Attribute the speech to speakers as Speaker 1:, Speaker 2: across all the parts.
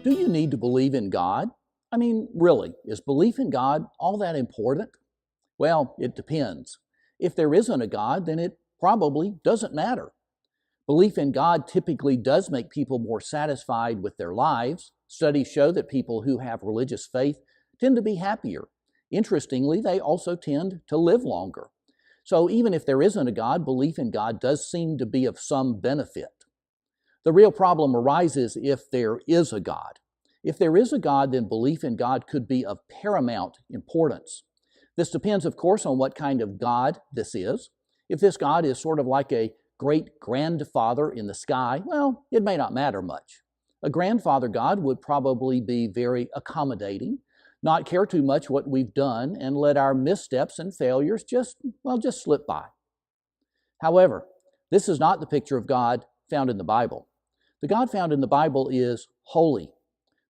Speaker 1: Do you need to believe in God? I mean, really, is belief in God all that important? Well, it depends. If there isn't a God, then it probably doesn't matter. Belief in God typically does make people more satisfied with their lives. Studies show that people who have religious faith tend to be happier. Interestingly, they also tend to live longer. So even if there isn't a God, belief in God does seem to be of some benefit. The real problem arises if there is a God. If there is a God, then belief in God could be of paramount importance. This depends, of course, on what kind of God this is. If this God is sort of like a great-grandfather in the sky, well, it may not matter much. A grandfather God would probably be very accommodating, not care too much what we've done, and let our missteps and failures just slip by. However, this is not the picture of God found in the Bible. The God found in the Bible is holy.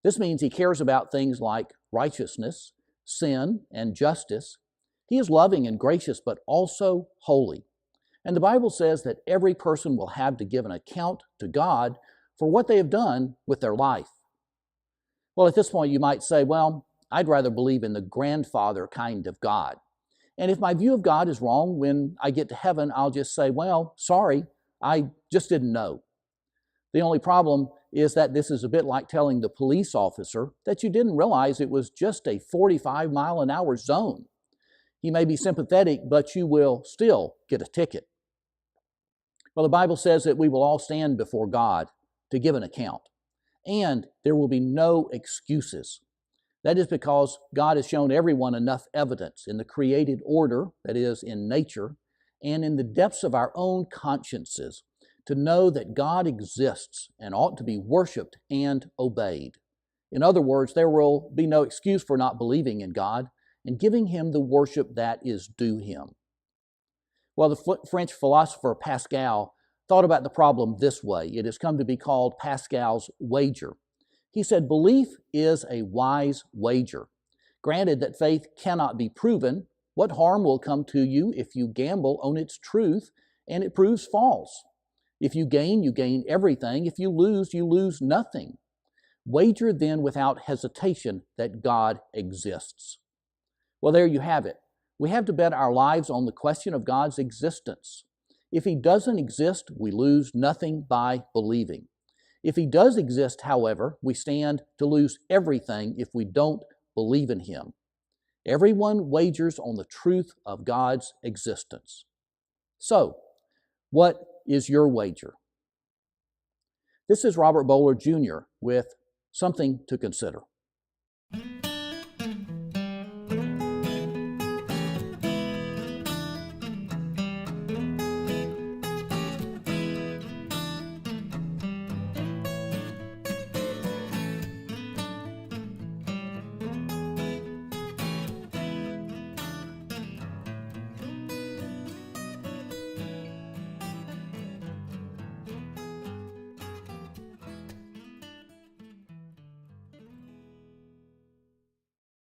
Speaker 1: This means He cares about things like righteousness, sin, and justice. He is loving and gracious, but also holy. And the Bible says that every person will have to give an account to God for what they have done with their life. Well, at this point you might say, well, I'd rather believe in the grandfather kind of God. And if my view of God is wrong, when I get to heaven, I'll just say, well, sorry, I just didn't know. The only problem is that this is a bit like telling the police officer that you didn't realize it was just a 45-mile-an-hour zone. He may be sympathetic, but you will still get a ticket. Well, the Bible says that we will all stand before God to give an account, and there will be no excuses. That is because God has shown everyone enough evidence in the created order, that is, in nature, and in the depths of our own consciences, to know that God exists and ought to be worshiped and obeyed. In other words, there will be no excuse for not believing in God and giving Him the worship that is due Him. Well, the French philosopher Pascal thought about the problem this way. It has come to be called Pascal's wager. He said, belief is a wise wager. Granted that faith cannot be proven, what harm will come to you if you gamble on its truth and it proves false? If you gain everything. If you lose nothing. Wager then without hesitation that God exists. Well, there you have it. We have to bet our lives on the question of God's existence. If He doesn't exist, we lose nothing by believing. If He does exist, however, we stand to lose everything if we don't believe in Him. Everyone wagers on the truth of God's existence. So, what is your wager? This is Robert Bohler, Jr. with something to consider.